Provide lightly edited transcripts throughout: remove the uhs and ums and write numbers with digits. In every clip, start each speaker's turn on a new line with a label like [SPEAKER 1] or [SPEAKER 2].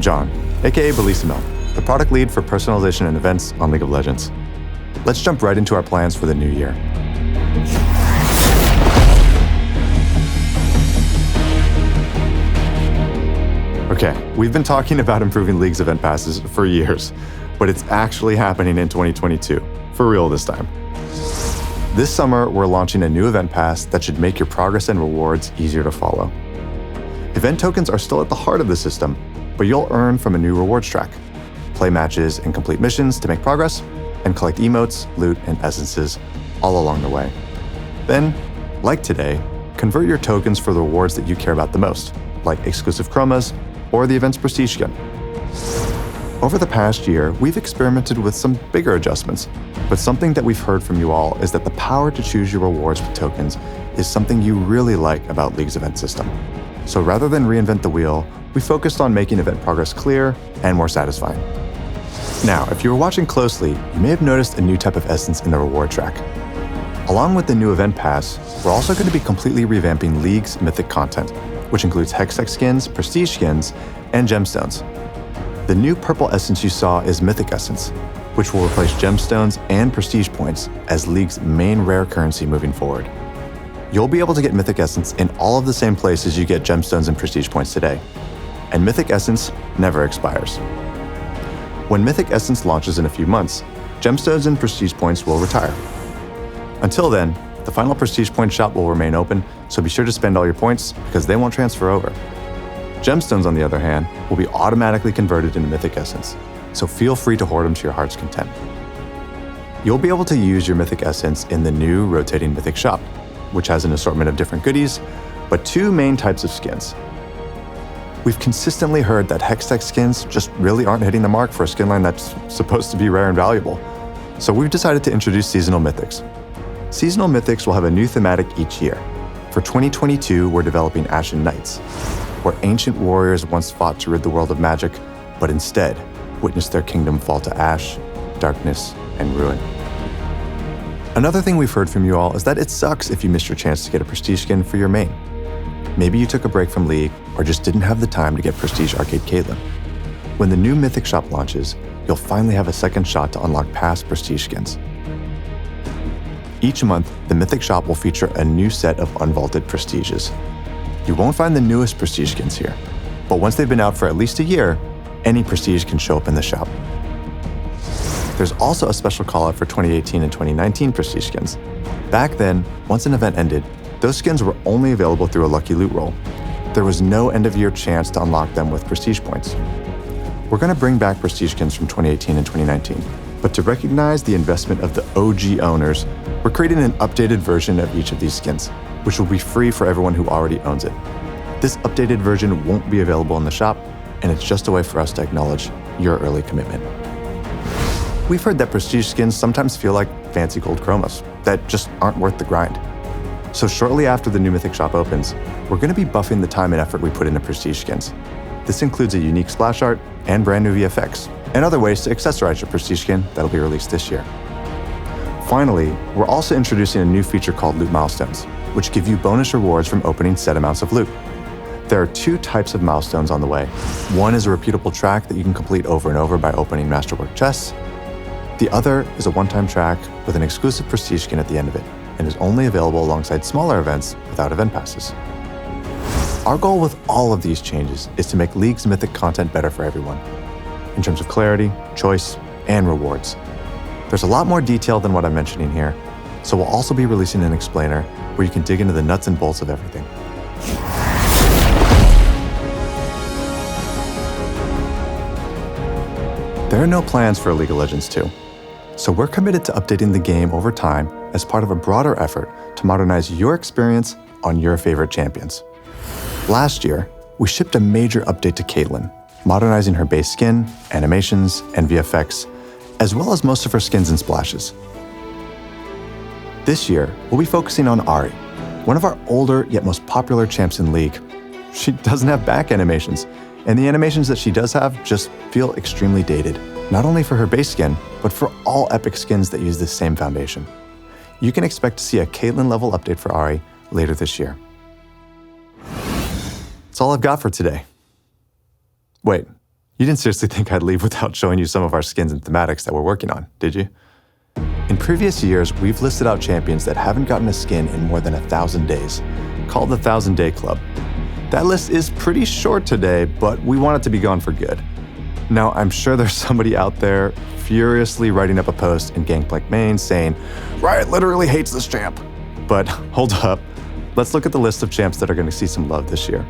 [SPEAKER 1] I'm John, aka Bellissimoh, the product lead for personalization and events on League of Legends. Let's jump right into our plans for the new year. Okay, we've been talking about improving League's event passes for years, but it's actually happening in 2022, for real this time. This summer, we're launching a new event pass that should make your progress and rewards easier to follow. Event tokens are still at the heart of the system, but you'll earn from a new rewards track. Play matches and complete missions to make progress, and collect emotes, loot, and essences all along the way. Then, like today, convert your tokens for the rewards that you care about the most, like exclusive chromas or the event's prestige skin. Over the past year, we've experimented with some bigger adjustments, but something that we've heard from you all is that the power to choose your rewards with tokens is something you really like about League's event system. So rather than reinvent the wheel, we focused on making event progress clear and more satisfying. Now, if you were watching closely, you may have noticed a new type of essence in the reward track. Along with the new event pass, we're also going to be completely revamping League's mythic content, which includes hextech skins, prestige skins, and gemstones. The new purple essence you saw is Mythic Essence, which will replace gemstones and prestige points as League's main rare currency moving forward. You'll be able to get Mythic Essence in all of the same places you get gemstones and prestige points today. And Mythic Essence never expires. When Mythic Essence launches in a few months, gemstones and prestige points will retire. Until then, the final prestige point shop will remain open, so be sure to spend all your points because they won't transfer over. Gemstones, on the other hand, will be automatically converted into Mythic Essence, so feel free to hoard them to your heart's content. You'll be able to use your Mythic Essence in the new rotating Mythic shop, which has an assortment of different goodies, but two main types of skins. We've consistently heard that hextech skins just really aren't hitting the mark for a skin line that's supposed to be rare and valuable, so we've decided to introduce seasonal mythics. Seasonal mythics will have a new thematic each year. For 2022, we're developing Ashen Knights, where ancient warriors once fought to rid the world of magic, but instead witnessed their kingdom fall to ash, darkness, and ruin. Another thing we've heard from you all is that it sucks if you missed your chance to get a prestige skin for your main. Maybe you took a break from League or just didn't have the time to get Prestige Arcade Caitlyn. When the new Mythic shop launches, you'll finally have a second shot to unlock past prestige skins. Each month, the Mythic shop will feature a new set of unvaulted prestiges. You won't find the newest prestige skins here, but once they've been out for at least a year, any prestige can show up in the shop. There's also a special call-out for 2018 and 2019 prestige skins. Back then, once an event ended, those skins were only available through a lucky loot roll. There was no end-of-year chance to unlock them with prestige points. We're going to bring back prestige skins from 2018 and 2019, but to recognize the investment of the OG owners, we're creating an updated version of each of these skins, which will be free for everyone who already owns it. This updated version won't be available in the shop, and it's just a way for us to acknowledge your early commitment. We've heard that prestige skins sometimes feel like fancy gold chromas that just aren't worth the grind. So shortly after the new Mythic shop opens, we're going to be buffing the time and effort we put into prestige skins. This includes a unique splash art and brand new VFX, and other ways to accessorize your prestige skin that'll be released this year. Finally, we're also introducing a new feature called Loot Milestones, which give you bonus rewards from opening set amounts of loot. There are two types of milestones on the way. One is a repeatable track that you can complete over and over by opening Masterwork chests. The other is a one-time track with an exclusive prestige skin at the end of it, and is only available alongside smaller events without event passes. Our goal with all of these changes is to make League's mythic content better for everyone, in terms of clarity, choice, and rewards. There's a lot more detail than what I'm mentioning here, so we'll also be releasing an explainer where you can dig into the nuts and bolts of everything. There are no plans for League of Legends 2, so we're committed to updating the game over time as part of a broader effort to modernize your experience on your favorite champions. Last year, we shipped a major update to Caitlyn, modernizing her base skin, animations, and VFX, as well as most of her skins and splashes. This year, we'll be focusing on Ahri, one of our older yet most popular champs in League. She doesn't have back animations, and the animations that she does have just feel extremely dated, not only for her base skin, but for all epic skins that use this same foundation. You can expect to see a Caitlyn level update for Ahri later this year. That's all I've got for today. Wait, You didn't seriously think I'd leave without showing you some of our skins and thematics that we're working on, did you? In previous years, we've listed out champions that haven't gotten a skin in more than 1,000 days, called the 1,000-Day Club. That list is pretty short today, but we want it to be gone for good. Now, I'm sure there's somebody out there furiously writing up a post in Gangplank, Maine saying, Riot literally hates this champ. But hold up, let's look at the list of champs that are going to see some love this year.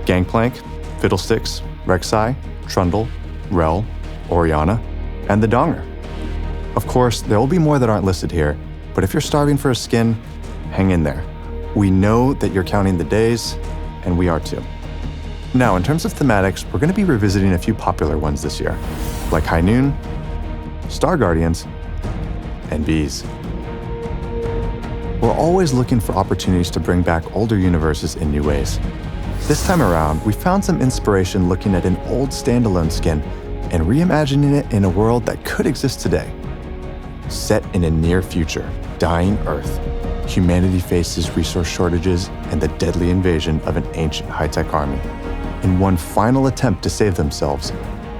[SPEAKER 1] Gangplank, Fiddlesticks, Rek'Sai, Trundle, Rel, Orianna, and the Donger. Of course, there will be more that aren't listed here, but if you're starving for a skin, hang in there. We know that you're counting the days, and we are too. Now, in terms of thematics, we're going to be revisiting a few popular ones this year, like High Noon, Star Guardians, and Bees. We're always looking for opportunities to bring back older universes in new ways. This time around, we found some inspiration looking at an old standalone skin and reimagining it in a world that could exist today. Set in a near future, dying Earth, humanity faces resource shortages and the deadly invasion of an ancient high-tech army. In one final attempt to save themselves,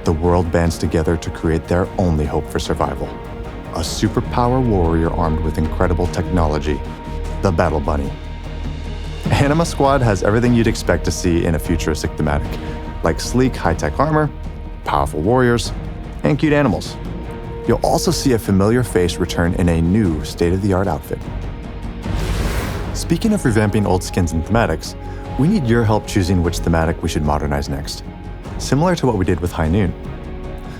[SPEAKER 1] the world bands together to create their only hope for survival. A superpower warrior armed with incredible technology, the Battle Bunny. Anima Squad has everything you'd expect to see in a futuristic thematic, like sleek high-tech armor, powerful warriors, and cute animals. You'll also see a familiar face return in a new state-of-the-art outfit. Speaking of revamping old skins and thematics, we need your help choosing which thematic we should modernize next, similar to what we did with High Noon.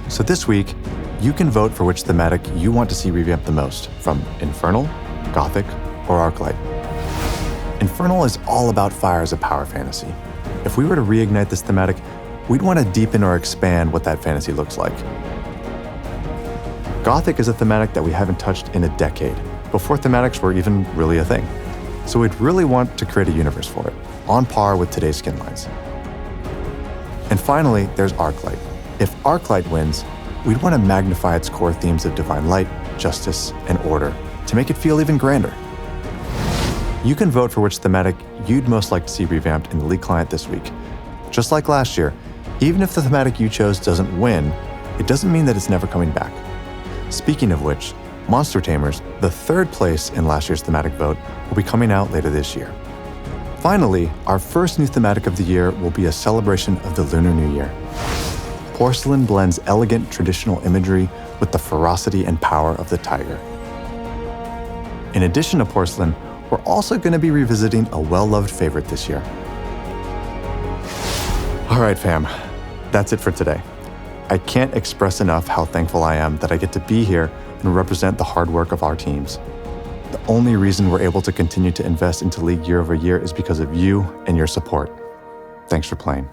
[SPEAKER 1] So this week, you can vote for which thematic you want to see revamped the most, from Infernal, Gothic, or Arclight. Infernal is all about fire as a power fantasy. If we were to reignite this thematic, we'd want to deepen or expand what that fantasy looks like. Gothic is a thematic that we haven't touched in a decade, before thematics were even really a thing. So we'd really want to create a universe for it, on par with today's skin lines. And finally, there's Arclight. If Arclight wins, we'd want to magnify its core themes of divine light, justice, and order to make it feel even grander. You can vote for which thematic you'd most like to see revamped in the League client this week. Just like last year, even if the thematic you chose doesn't win, it doesn't mean that it's never coming back. Speaking of which, Monster Tamers, the third place in last year's thematic vote, will be coming out later this year. Finally, our first new thematic of the year will be a celebration of the Lunar New Year. Porcelain blends elegant traditional imagery with the ferocity and power of the tiger. In addition to Porcelain, we're also going to be revisiting a well-loved favorite this year. All right, fam, that's it for today. I can't express enough how thankful I am that I get to be here and represent the hard work of our teams. The only reason we're able to continue to invest into League year over year is because of you and your support. Thanks for playing.